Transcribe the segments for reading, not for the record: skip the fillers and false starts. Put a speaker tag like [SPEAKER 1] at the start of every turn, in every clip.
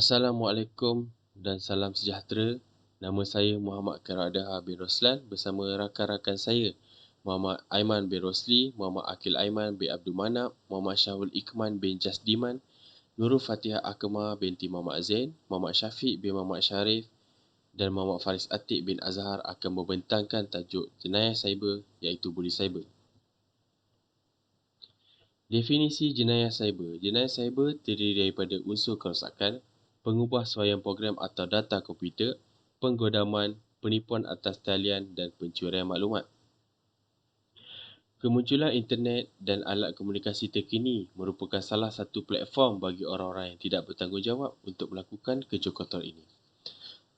[SPEAKER 1] Assalamualaikum dan salam sejahtera. Nama saya Muhammad Karadaha bin Roslan bersama rakan-rakan saya Muhammad Aiman bin Rosli, Muhammad Akil Aiman bin Abdul Manap, Muhammad Syahul Ikman bin Jasdiman, Nurul Fatihah Akmal binti Muhammad Zain, Muhammad Syafiq bin Muhammad Syarif dan Muhammad Faris Atik bin Azhar akan membentangkan tajuk jenayah cyber iaitu buli cyber. Definisi jenayah cyber. Jenayah cyber terdiri daripada unsur kerosakan, pengubah suaian program atau data komputer, penggodaman, penipuan atas talian dan pencurian maklumat. Kemunculan internet dan alat komunikasi terkini merupakan salah satu platform bagi orang-orang yang tidak bertanggungjawab untuk melakukan kerja kotor ini.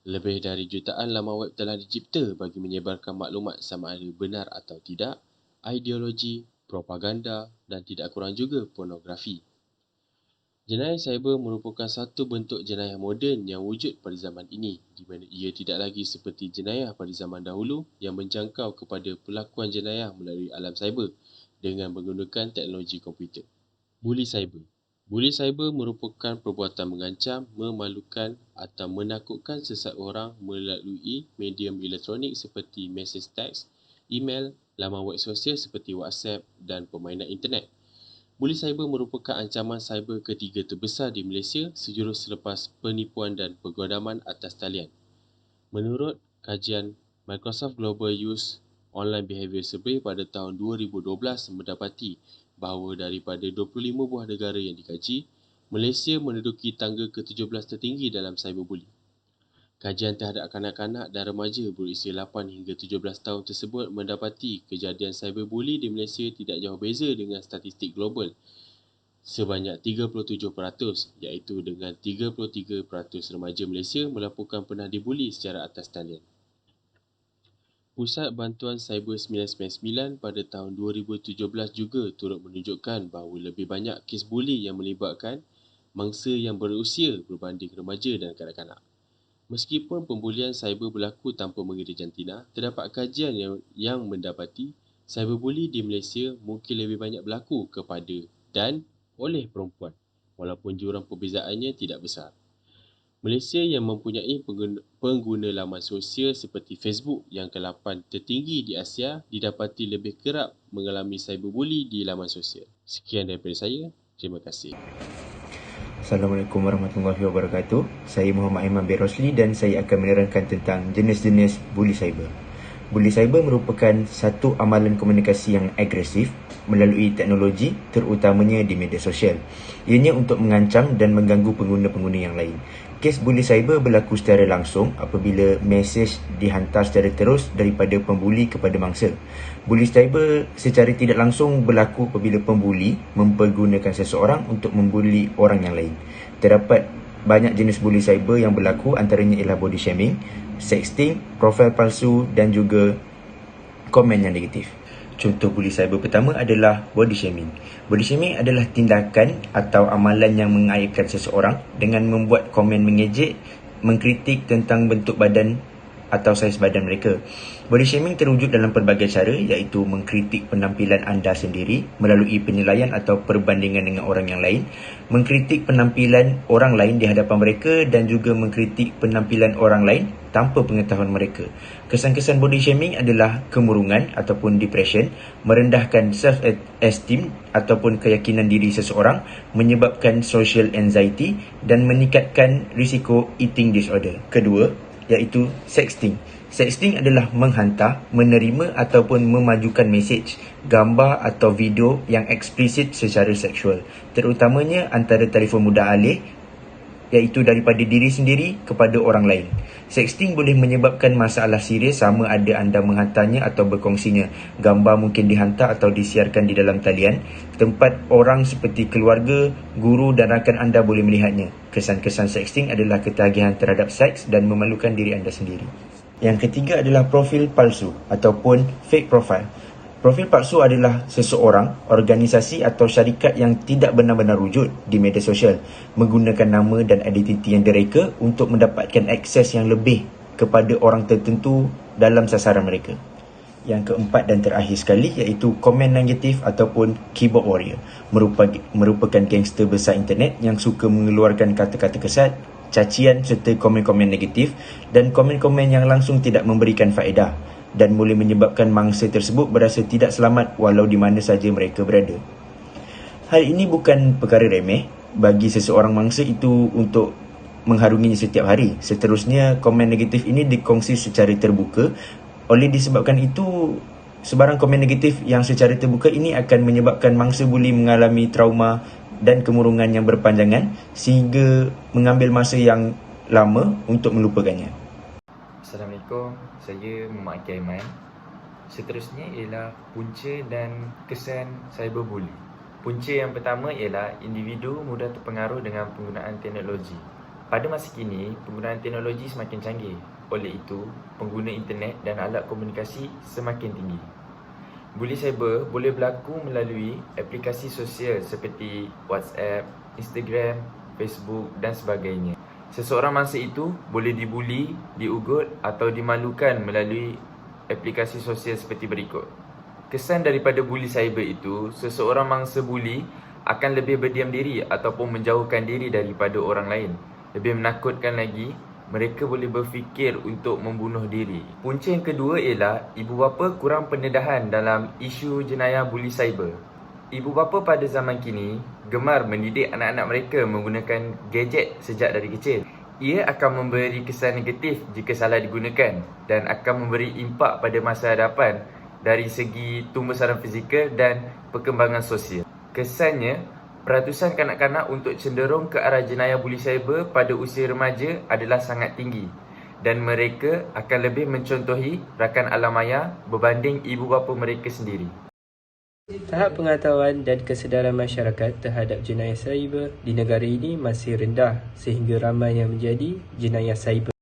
[SPEAKER 1] Lebih dari jutaan laman web telah dicipta bagi menyebarkan maklumat sama ada benar atau tidak, ideologi, propaganda dan tidak kurang juga pornografi. Jenayah cyber merupakan satu bentuk jenayah moden yang wujud pada zaman ini, di mana ia tidak lagi seperti jenayah pada zaman dahulu yang menjangkau kepada pelakuan jenayah melalui alam cyber dengan menggunakan teknologi komputer. Buli cyber. Buli cyber merupakan perbuatan mengancam, memalukan atau menakutkan seseorang melalui medium elektronik seperti mesej teks, email, laman web sosial seperti WhatsApp dan permainan internet. Buli cyber merupakan ancaman cyber ketiga terbesar di Malaysia sejurus selepas penipuan dan penggodaman atas talian. Menurut kajian Microsoft Global Youth Online Behavior Survey pada tahun 2012 mendapati bahawa daripada 25 buah negara yang dikaji, Malaysia menduduki tangga ke-17 tertinggi dalam cyberbully. Kajian terhadap kanak-kanak dan remaja berusia 8 hingga 17 tahun tersebut mendapati kejadian cyberbully di Malaysia tidak jauh beza dengan statistik global sebanyak 37%, iaitu dengan 33% remaja Malaysia melaporkan pernah dibuli secara atas talian. Pusat Bantuan Cyber 999 pada tahun 2017 juga turut menunjukkan bahawa lebih banyak kes buli yang melibatkan mangsa yang berusia berbanding remaja dan kanak-kanak. Meskipun pembulian cyber berlaku tanpa mengira jantina, terdapat kajian yang mendapati cyberbuli di Malaysia mungkin lebih banyak berlaku kepada dan oleh perempuan, walaupun jurang perbezaannya tidak besar. Malaysia yang mempunyai pengguna laman sosial seperti Facebook yang ke-8 tertinggi di Asia didapati lebih kerap mengalami cyberbuli di laman sosial. Sekian daripada saya. Terima kasih.
[SPEAKER 2] Assalamualaikum warahmatullahi wabarakatuh. Saya Muhammad Aiman bin Rosli dan saya akan menerangkan tentang jenis-jenis buli cyber. Buli cyber merupakan satu amalan komunikasi yang agresif melalui teknologi, terutamanya di media sosial. Ianya untuk mengancam dan mengganggu pengguna-pengguna yang lain. Kes buli cyber berlaku secara langsung apabila mesej dihantar secara terus daripada pembuli kepada mangsa. Buli cyber secara tidak langsung berlaku apabila pembuli mempergunakan seseorang untuk membuli orang yang lain. Terdapat banyak jenis buli cyber yang berlaku, antaranya ialah body shaming, sexting, profil palsu dan juga komen yang negatif. Contoh buli cyber pertama adalah body shaming. Body shaming adalah tindakan atau amalan yang mengaibkan seseorang dengan membuat komen mengejek, mengkritik tentang bentuk badan atau saiz badan mereka. Body shaming terwujud dalam pelbagai cara, iaitu mengkritik penampilan anda sendiri melalui penilaian atau perbandingan dengan orang yang lain, mengkritik penampilan orang lain di hadapan mereka dan juga mengkritik penampilan orang lain tanpa pengetahuan mereka. Kesan-kesan body shaming adalah kemurungan ataupun depression, merendahkan self-esteem ataupun keyakinan diri seseorang, menyebabkan social anxiety dan meningkatkan risiko eating disorder. Kedua, iaitu sexting. Sexting adalah menghantar, menerima ataupun memajukan mesej, gambar atau video yang eksplisit secara seksual, terutamanya antara telefon mudah alih, iaitu daripada diri sendiri kepada orang lain. Sexting boleh menyebabkan masalah serius sama ada anda menghantarnya atau berkongsinya. Gambar mungkin dihantar atau disiarkan di dalam talian, tempat orang seperti keluarga, guru dan rakan anda boleh melihatnya. Kesan-kesan sexting adalah ketagihan terhadap seks dan memalukan diri anda sendiri. Yang ketiga adalah profil palsu ataupun fake profile. Profil palsu adalah seseorang, organisasi atau syarikat yang tidak benar-benar wujud di media sosial, menggunakan nama dan identiti yang direka untuk mendapatkan akses yang lebih kepada orang tertentu dalam sasaran mereka. Yang keempat dan terakhir sekali iaitu komen negatif ataupun keyboard warrior, merupakan gangster besar internet yang suka mengeluarkan kata-kata kesat, cacian serta komen-komen negatif dan komen-komen yang langsung tidak memberikan faedah dan boleh menyebabkan mangsa tersebut berasa tidak selamat walau di mana saja mereka berada. Hal ini bukan perkara remeh bagi seseorang mangsa itu untuk mengharunginya setiap hari. Seterusnya, komen negatif ini dikongsi secara terbuka. Oleh disebabkan itu, sebarang komen negatif yang secara terbuka ini akan menyebabkan mangsa buli mengalami trauma dan kemurungan yang berpanjangan sehingga mengambil masa yang lama untuk melupakannya.
[SPEAKER 3] Assalamualaikum, saya Muhammad Aiman. Seterusnya ialah punca dan kesan cyberbully. Punca yang pertama ialah individu mudah terpengaruh dengan penggunaan teknologi. Pada masa kini, penggunaan teknologi semakin canggih. Oleh itu, pengguna internet dan alat komunikasi semakin tinggi. Bully cyber boleh berlaku melalui aplikasi sosial seperti WhatsApp, Instagram, Facebook dan sebagainya. Seseorang mangsa itu boleh dibuli, diugut atau dimalukan melalui aplikasi sosial seperti berikut. Kesan daripada bully cyber itu, seseorang mangsa bully akan lebih berdiam diri ataupun menjauhkan diri daripada orang lain. Lebih menakutkan lagi, mereka boleh berfikir untuk membunuh diri. Punca yang kedua ialah ibu bapa kurang pendedahan dalam isu jenayah bully cyber. Ibu bapa pada zaman kini gemar mendidik anak-anak mereka menggunakan gadget sejak dari kecil. Ia akan memberi kesan negatif jika salah digunakan dan akan memberi impak pada masa hadapan dari segi tumbuh saraf fizikal dan perkembangan sosial. Kesannya, peratusan kanak-kanak untuk cenderung ke arah jenayah bully cyber pada usia remaja adalah sangat tinggi dan mereka akan lebih mencontohi rakan alam maya berbanding ibu bapa mereka sendiri.
[SPEAKER 4] Tahap pengetahuan dan kesedaran masyarakat terhadap jenayah cyber di negara ini masih rendah sehingga ramai yang menjadi jenayah cyber.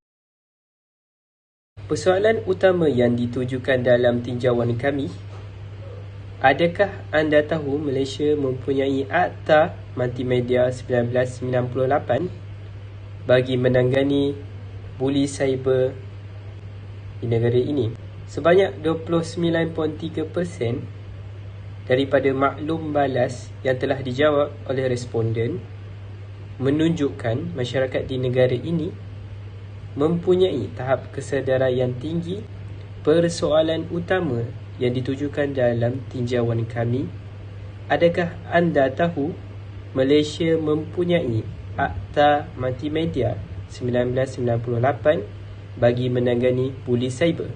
[SPEAKER 4] Persoalan utama yang ditujukan dalam tinjauan kami, adakah anda tahu Malaysia mempunyai Akta Multimedia 1998 bagi menangani bully cyber di negara ini? Sebanyak 29.3% daripada maklum balas yang telah dijawab oleh responden menunjukkan masyarakat di negara ini mempunyai tahap kesedaran yang tinggi. Persoalan utama yang ditujukan dalam tinjauan kami, adakah anda tahu Malaysia mempunyai Akta Multimedia 1998 bagi menangani bully cyber?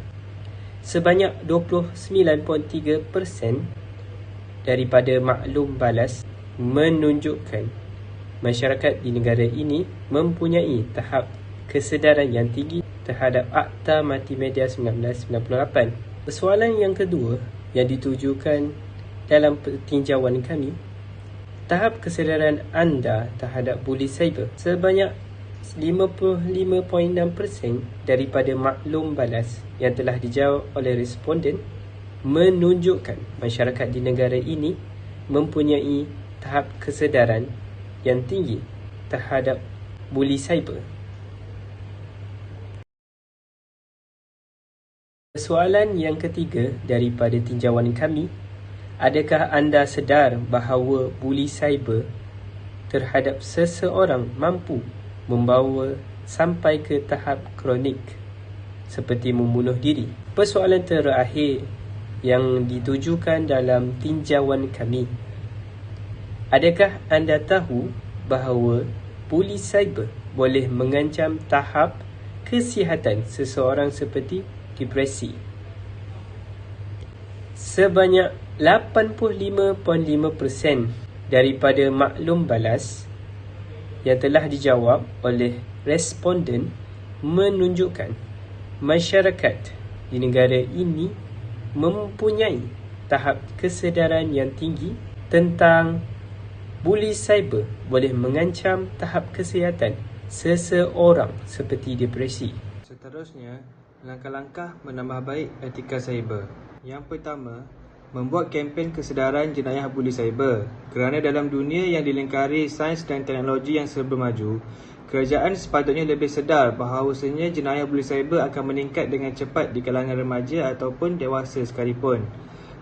[SPEAKER 4] Sebanyak 29.3% daripada maklum balas menunjukkan masyarakat di negara ini mempunyai tahap kesedaran yang tinggi terhadap Akta Multimedia 1998. Persoalan yang kedua yang ditujukan dalam tinjauan kami, tahap kesedaran anda terhadap bully cyber. Sebanyak 55.6% daripada maklum balas yang telah dijawab oleh responden menunjukkan masyarakat di negara ini mempunyai tahap kesedaran yang tinggi terhadap bully cyber. Soalan yang ketiga daripada tinjauan kami, adakah anda sedar bahawa bully cyber terhadap seseorang mampu membawa sampai ke tahap kronik seperti membunuh diri? Persoalan terakhir yang ditujukan dalam tinjauan kami, adakah anda tahu bahawa bully cyber boleh mengancam tahap kesihatan seseorang seperti depresi? Sebanyak 85.5% daripada maklum balas yang telah dijawab oleh responden menunjukkan masyarakat di negara ini mempunyai tahap kesedaran yang tinggi tentang bully cyber boleh mengancam tahap kesihatan seseorang seperti depresi.
[SPEAKER 5] Seterusnya, langkah-langkah menambah baik etika cyber. Yang pertama, membuat kempen kesedaran jenayah bully cyber. Kerana dalam dunia yang dilingkari sains dan teknologi yang serba maju, kerajaan sepatutnya lebih sedar bahawasanya jenayah bully cyber akan meningkat dengan cepat di kalangan remaja ataupun dewasa sekalipun.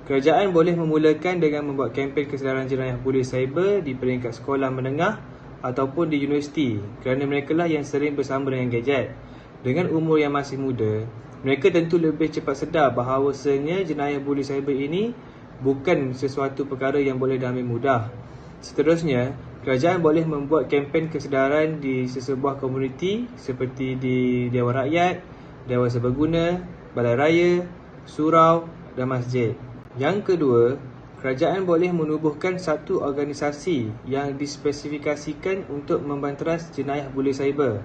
[SPEAKER 5] Kerajaan boleh memulakan dengan membuat kempen kesedaran jenayah bully cyber di peringkat sekolah menengah ataupun di universiti kerana mereka lah yang sering bersama dengan gadget. Dengan umur yang masih muda, mereka tentu lebih cepat sedar bahawasanya jenayah buli cyber ini bukan sesuatu perkara yang boleh diambil mudah. Seterusnya, kerajaan boleh membuat kempen kesedaran di sesebuah komuniti seperti di Dewan Rakyat, Dewan Serbaguna, Balai Raya, surau dan masjid. Yang kedua, kerajaan boleh menubuhkan satu organisasi yang dispesifikasikan untuk membanteras jenayah buli cyber.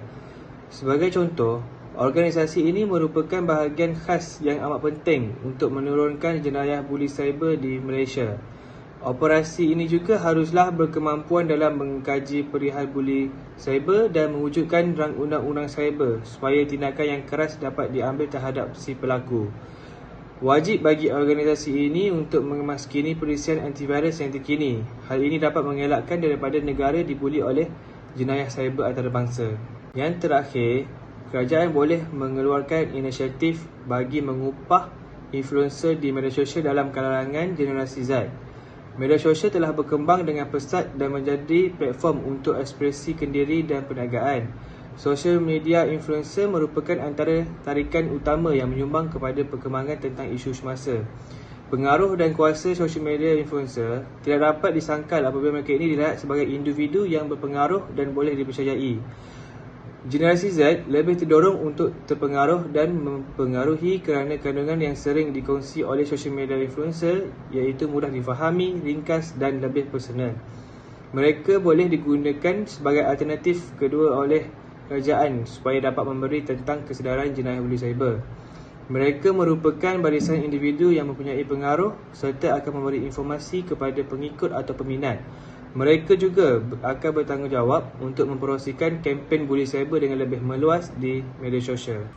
[SPEAKER 5] Sebagai contoh, organisasi ini merupakan bahagian khas yang amat penting untuk menurunkan jenayah buli cyber di Malaysia. Operasi ini juga haruslah berkemampuan dalam mengkaji perihal buli cyber dan mewujudkan rang undang-undang cyber supaya tindakan yang keras dapat diambil terhadap si pelaku. Wajib bagi organisasi ini untuk memaskini perisian antivirus yang terkini. Hal ini dapat mengelakkan daripada negara dibuli oleh jenayah cyber antarabangsa. Yang terakhir, kerajaan boleh mengeluarkan inisiatif bagi mengupah influencer di media sosial dalam kalangan generasi Z. Media sosial telah berkembang dengan pesat dan menjadi platform untuk ekspresi kendiri dan perniagaan. Social media influencer merupakan antara tarikan utama yang menyumbang kepada perkembangan tentang isu semasa. Pengaruh dan kuasa social media influencer tidak dapat disangkal apabila mereka ini dilihat sebagai individu yang berpengaruh dan boleh dipercayai. Generasi Z lebih terdorong untuk terpengaruh dan mempengaruhi kerana kandungan yang sering dikongsi oleh social media influencer iaitu mudah difahami, ringkas dan lebih personal. Mereka boleh digunakan sebagai alternatif kedua oleh kerajaan supaya dapat memberi tentang kesedaran jenayah buli cyber. Mereka merupakan barisan individu yang mempunyai pengaruh serta akan memberi informasi kepada pengikut atau peminat. Mereka juga akan bertanggungjawab untuk mempromosikan kempen buli cyber dengan lebih meluas di media sosial.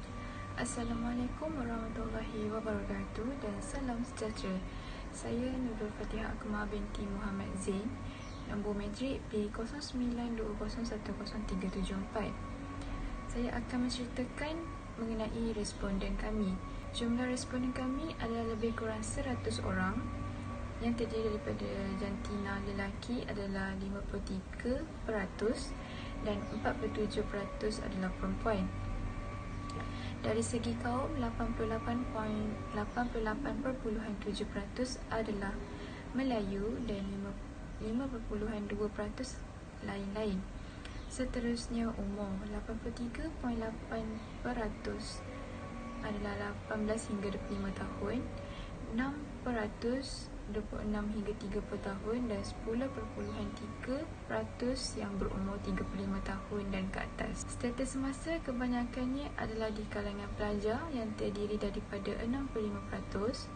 [SPEAKER 6] Assalamualaikum warahmatullahi wabarakatuh dan salam sejahtera. Saya Nurul Fatihah Akmal binti Muhammad Zain, nombor matrik P0920101374. Saya akan menceritakan mengenai responden kami. Jumlah responden kami adalah lebih kurang 100 orang yang terdiri daripada jantina lelaki adalah 53% dan 47% adalah perempuan. Dari segi kaum, 88.7% adalah Melayu dan 5.2% lain-lain. Seterusnya umur, 83.8% adalah 18 hingga 25 tahun, 6% 26 hingga 30 tahun dan 10.3% yang berumur 35 tahun dan ke atas. Status semasa kebanyakannya adalah di kalangan pelajar yang terdiri daripada 65%,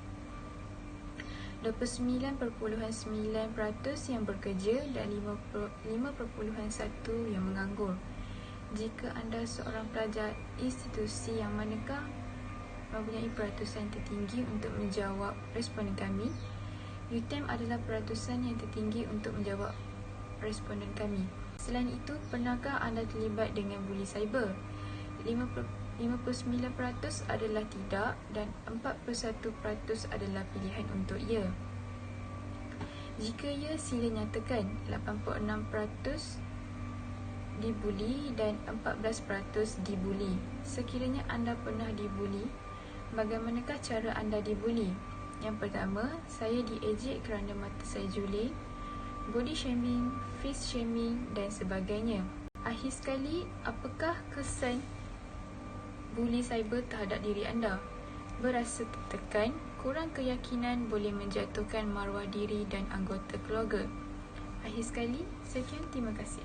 [SPEAKER 6] 29.9% yang bekerja dan 5.1% yang menganggur. Jika anda seorang pelajar institusi yang manakah mempunyai peratusan tertinggi untuk menjawab responden kami, UTM adalah peratusan yang tertinggi untuk menjawab responden kami. Selain itu, pernahkah anda terlibat dengan buli cyber? 59% adalah tidak dan 41% adalah pilihan untuk ya. Jika ya, sila nyatakan. 86% dibuli dan 14% dibuli. Sekiranya anda pernah dibuli, bagaimanakah cara anda dibuli? Yang pertama, saya diejek kerana mata saya juling, body shaming, face shaming dan sebagainya. Akhir sekali, apakah kesan buli cyber terhadap diri anda? Berasa tertekan, kurang keyakinan boleh menjatuhkan maruah diri dan anggota keluarga. Akhir sekali, sekian, terima kasih.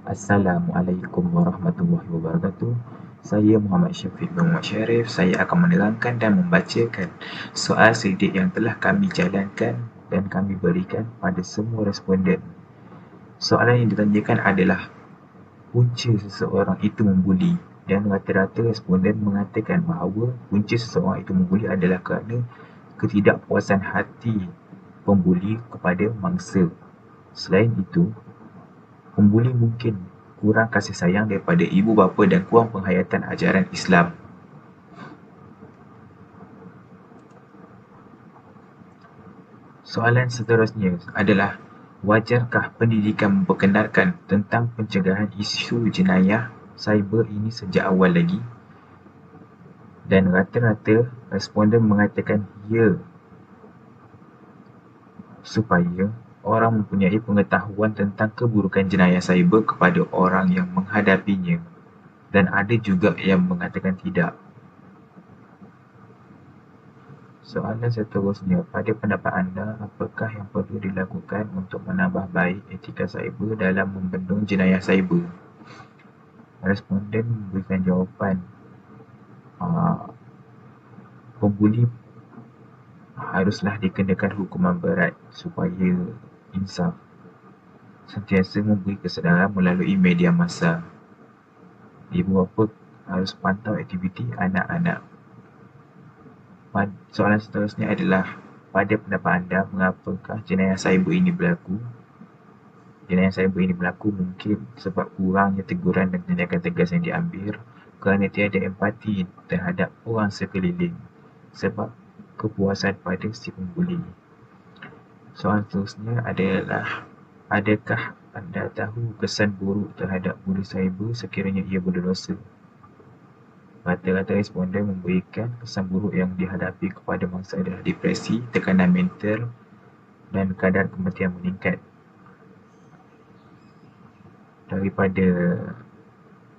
[SPEAKER 7] Assalamualaikum warahmatullahi wabarakatuh. Saya Muhammad Syafiq bin Muhammad Syarif. Saya akan menerangkan dan membacakan soal sidik yang telah kami jalankan dan kami berikan pada semua responden. Soalan yang ditanyakan adalah punca seseorang itu membuli, dan rata-rata responden mengatakan bahawa punca seseorang itu membuli adalah kerana ketidakpuasan hati pembuli kepada mangsa. Selain itu, pembuli mungkin kurang kasih sayang daripada ibu bapa dan kurang penghayatan ajaran Islam. Soalan seterusnya adalah, wajarkah pendidikan memperkenalkan tentang pencegahan isu jenayah cyber ini sejak awal lagi? Dan rata-rata responden mengatakan ya, supaya orang mempunyai pengetahuan tentang keburukan jenayah cyber kepada orang yang menghadapinya. Dan ada juga yang mengatakan tidak. Soalan seterusnya, pada pendapat anda, apakah yang perlu dilakukan untuk menambah baik etika cyber dalam membendung jenayah cyber? Responden memberikan jawapan, pembuli haruslah dikenakan hukuman berat supaya insaf. Sentiasa memberi kesedaran melalui media massa. Ibu bapa harus pantau aktiviti anak-anak. Soalan seterusnya adalah, pada pendapat anda, mengapakah jenayah cyber ini berlaku? Jenayah cyber ini berlaku mungkin sebab kurangnya teguran dan tindakan tegas yang diambil, kerana tiada empati terhadap orang sekeliling, sebab kepuasan pada si pembuli. Soalan seterusnya adalah, adakah anda tahu kesan buruk terhadap buli cyber sekiranya ia berdosa? Rata-rata responden memberikan kesan buruk yang dihadapi kepada mangsa adalah depresi, tekanan mental dan kadar kematian meningkat. Daripada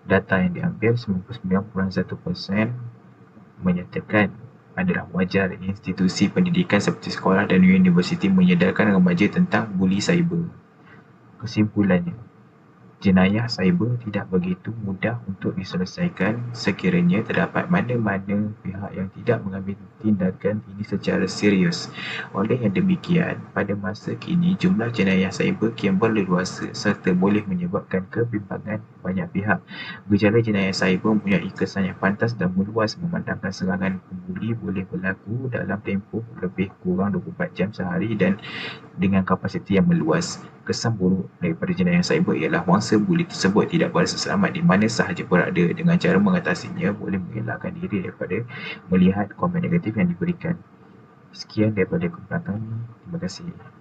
[SPEAKER 7] data yang diambil, 99.1% menyatakan adalah wajar institusi pendidikan seperti sekolah dan universiti menyedarkan remaja tentang buli cyber. Kesimpulannya, jenayah cyber tidak begitu mudah untuk diselesaikan sekiranya terdapat mana-mana pihak yang tidak mengambil tindakan ini secara serius. Oleh yang demikian, pada masa kini jumlah jenayah cyber kian berleluasa serta boleh menyebabkan kebimbangan banyak pihak. Gejala jenayah cyber mempunyai kesan yang pantas dan meluas, memandangkan serangan pembuli boleh berlaku dalam tempoh lebih kurang 24 jam sehari dan dengan kapasiti yang meluas. Kesan buruk daripada jenayah cyber ialah mangsa buli tersebut tidak berasa selamat di mana sahaja berada. Dengan cara mengatasinya, boleh mengelakkan diri daripada melihat komen negatif yang diberikan. Sekian daripada kumpulan kami. Terima kasih.